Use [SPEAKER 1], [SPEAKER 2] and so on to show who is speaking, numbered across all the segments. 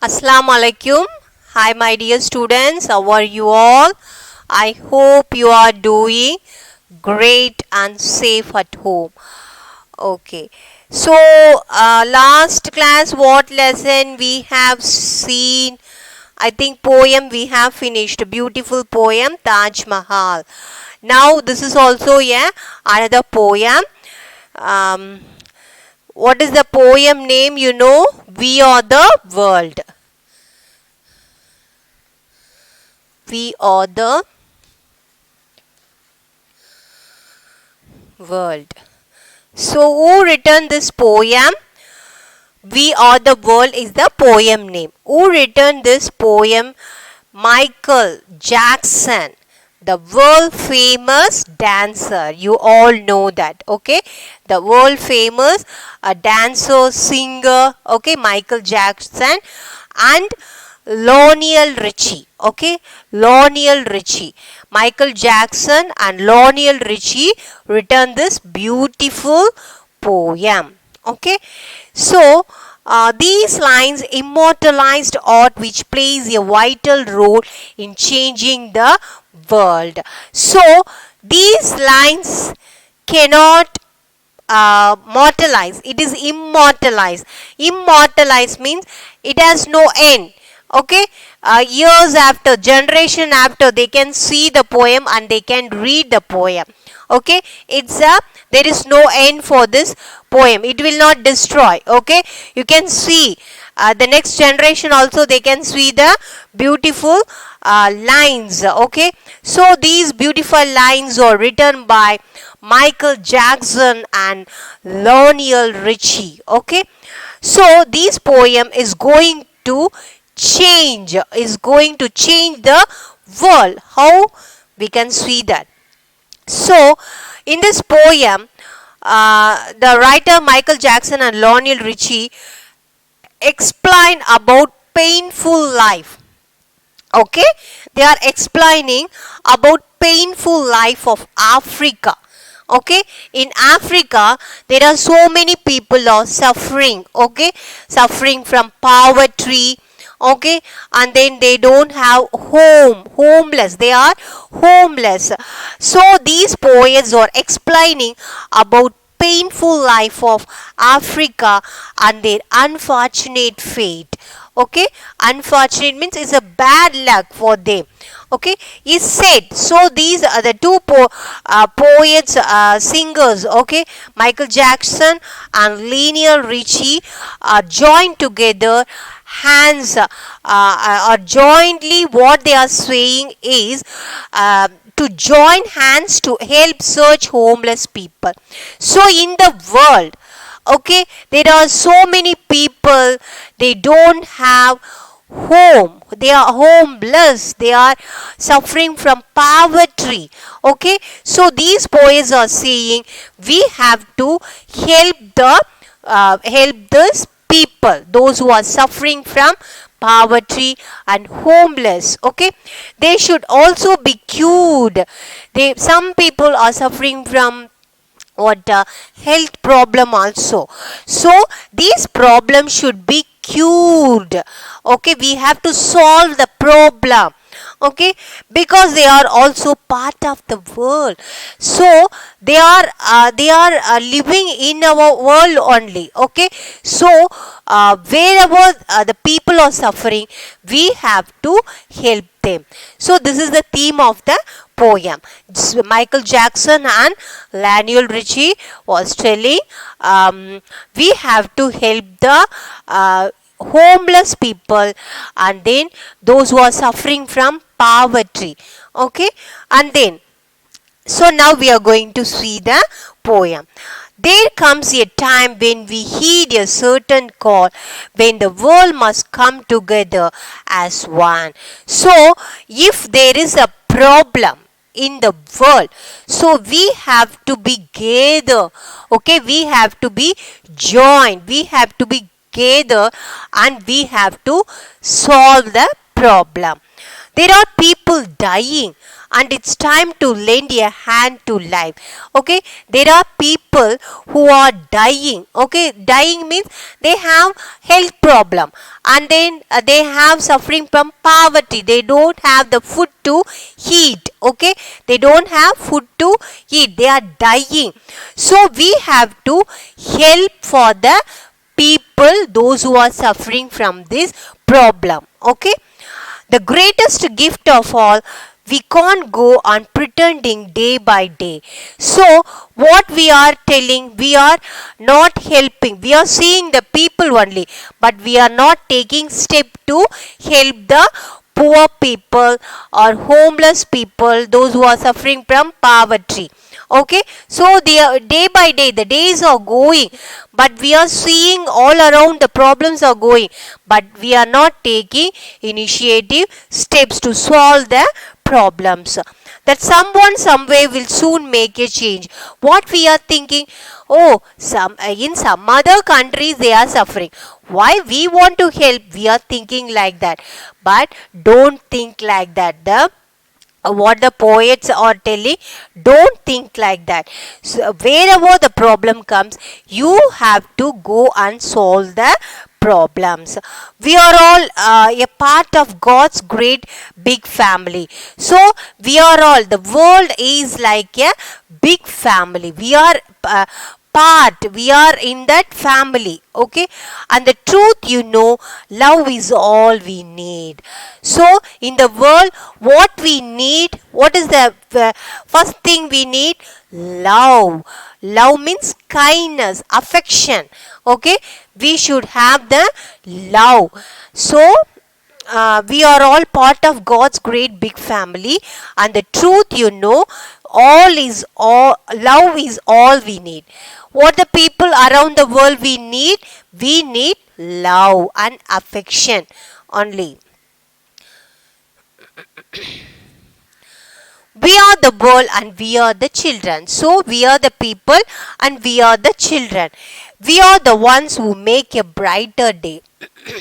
[SPEAKER 1] Assalamu alaikum. Hi my dear students, how are you all? I hope you are doing great and safe at home. Okay. So last class what lesson we have seen? I think poem we have finished. Beautiful poem Taj Mahal. Now this is also another poem. Um, what is the poem name? You know, We Are the World. We are the world. So who written this poem? We Are the World is the poem name. Who written this poem? Michael Jackson, the world famous dancer. You all know that, okay? The world famous dancer, singer, okay? Michael Jackson and Lionel Richie, okay? Lionel Richie. Michael Jackson and Lionel Richie written this beautiful poem, okay? So, these lines immortalized art which plays a vital role in changing the world. So, these lines cannot mortalize. It is immortalized. Immortalized means it has no end. Okay, years after, generation after, they can see the poem and they can read the poem. Okay, there is no end for this poem. It will not destroy. Okay, you can see the next generation also, they can see the beautiful lines. Okay, so these beautiful lines are written by Michael Jackson and Lionel Richie. Okay, so this poem is going to change the world. How we can see that? So in this poem, the writer Michael Jackson and Lionel Richie explain about painful life. Okay, they are explaining about painful life of Africa. Okay, in Africa there are so many people are suffering. Okay, suffering from poverty. Okay, and then they don't have homeless, they are homeless. So these poets are explaining about painful life of Africa and their unfortunate fate. Okay, unfortunate means it's a bad luck for them. Okay, is said. So these are the two poets, singers. Okay, Michael Jackson and Lionel Richie are joined together. Hands are jointly, what they are saying is to join hands to help search homeless people. So in the world, okay, there are so many people, they don't have home, they are homeless, they are suffering from poverty. Okay, so these poets are saying we have to help this people, those who are suffering from poverty and homeless. Okay, they should also be cured. Some people are suffering from health problem also. So these problems should be cured. Okay, we have to solve the problem. Okay, because they are also part of the world. So they are living in our world only. Okay, so wherever the people are suffering, we have to help them. So this is the theme of the poem. Michael Jackson and Lionel Richie was telling we have to help the homeless people and then those who are suffering from poverty. Okay, and then so now we are going to see the poem. There comes a time when we heed a certain call, when the world must come together as one. So if there is a problem in the world, so we have to be together. Okay, we have to be joined, we have to be together and we have to solve the problem. There are people dying and it's time to lend a hand to life. Okay, there are people who are dying. Okay, dying means they have health problem, and then they have suffering from poverty. They don't have the food to eat. Okay, they don't have food to eat. They are dying. So we have to help for the people, those who are suffering from this problem. Okay, the greatest gift of all, we can't go on pretending day by day. So, what we are telling, we are not helping. We are seeing the people only, but we are not taking step to help the poor people or homeless people, those who are suffering from poverty. Okay, so day by day the days are going, but we are seeing all around the problems are going, but we are not taking initiative steps to solve the problems. That someone somewhere will soon make a change. What we are thinking, oh, in some other countries they are suffering, why we want to help? We are thinking like that, but don't think like that. What the poets are telling, don't think like that. So wherever the problem comes, you have to go and solve the problems. We are all a part of God's great big family. So we are all, the world is like a big family. We are we are in that family. Okay, and the truth, love is all we need. So in the world, what we need, what is the first thing we need? Love. Love means kindness, affection. Okay, we should have the love. So we are all part of God's great big family, and the truth, love is all we need. What the people around the world we need love and affection only. We are the world and we are the children. So we are the people and we are the children. We are the ones who make a brighter day.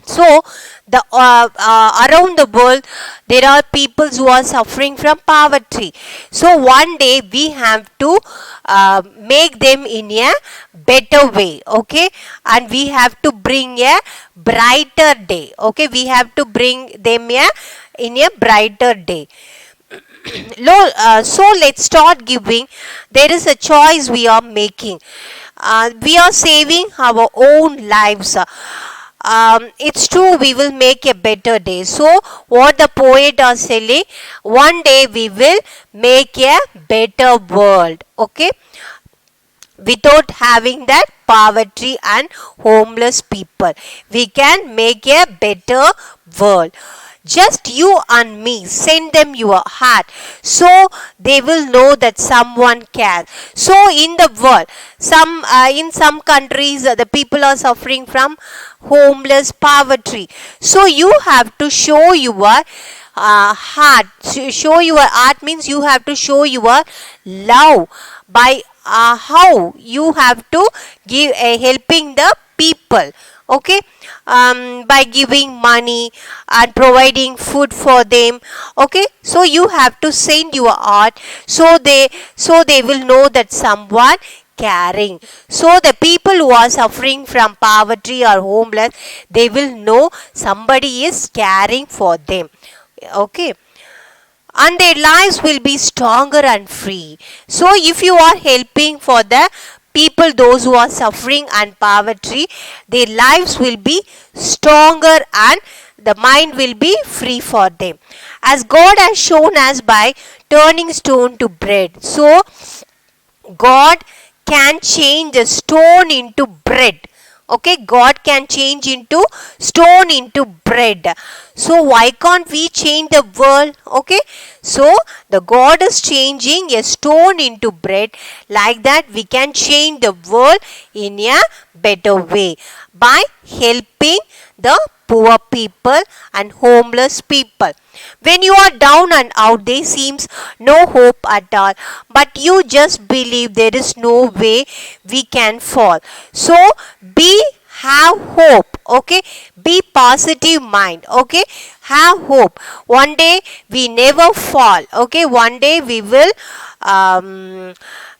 [SPEAKER 1] So the around the world there are people who are suffering from poverty. So one day we have to make them in a better way. Okay, and we have to bring a brighter day. Okay, we have to bring them in a brighter day. So let's start giving. There is a choice we are making. We are saving our own lives. It's true, we will make a better day. So what the poet are saying, one day we will make a better world. Okay, without having that poverty and homeless people, we can make a better world. Just you and me, send them your heart, so they will know that someone cares. So in the world, in some countries the people are suffering from homeless, poverty. So you have to show your heart. Show your heart means you have to show your love by how you have to give helping the people. Okay, by giving money and providing food for them. Okay, so you have to send your art, so they will know that someone caring. So the people who are suffering from poverty or homeless, they will know somebody is caring for them. Okay, and their lives will be stronger and free. So if you are helping for the people, those who are suffering and poverty, their lives will be stronger and the mind will be free for them. As God has shown us by turning stone to bread, so God can change a stone into bread. Okay, God can change into stone into bread. So why can't we change the world? Okay, so the God is changing a stone into bread. Like that we can change the world in a better way by helping the poor people and homeless people. When you are down and out, there seems no hope at all, but you just believe there is no way we can fall. So have hope. Okay, be positive mind. Okay, have hope. One day we never fall. Okay, one day um,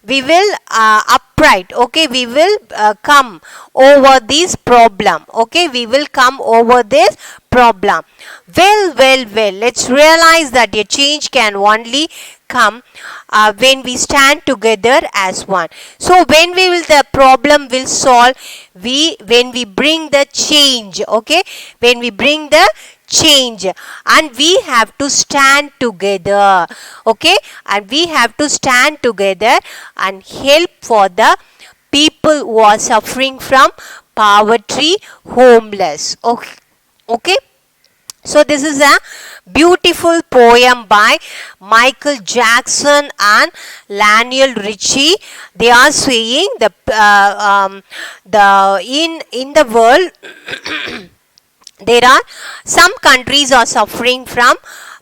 [SPEAKER 1] we will upright. Okay, we will come over this problem. Okay, we will come over this problem. Well, let's realize that a change can only come when we stand together as one. So when we will the problem will solve, when we bring the change. Okay, when we bring the change, and we have to stand together. Okay, and we have to stand together and help for the people who are suffering from poverty, homeless. Okay. So this is a beautiful poem by Michael Jackson and Lionel Richie. They are saying in the world there are some countries are suffering from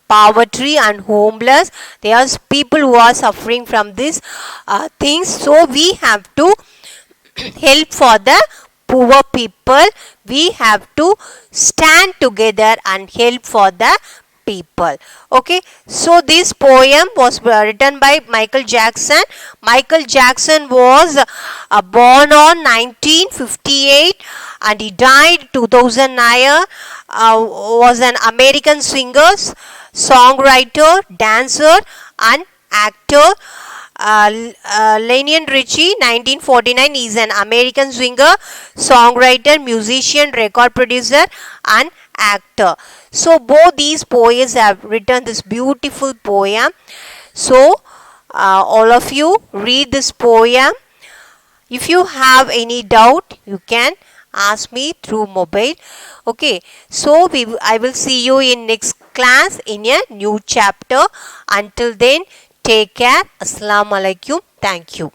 [SPEAKER 1] poverty and homeless. There are people who are suffering from these things. So we have to help for the poor people. We have to stand together and help for the people. Okay, so this poem was written by Michael Jackson. Michael Jackson was born on 1958 and he died 2009. Was an American singer, songwriter, dancer and actor. Lionel Richie, 1949, is an American singer, songwriter, musician, record producer and actor. So both these poets have written this beautiful poem. So all of you read this poem. If you have any doubt, you can ask me through mobile. Okay, so I will see you in next class in a new chapter. Until then, take care. Assalamu alaikum. Thank you.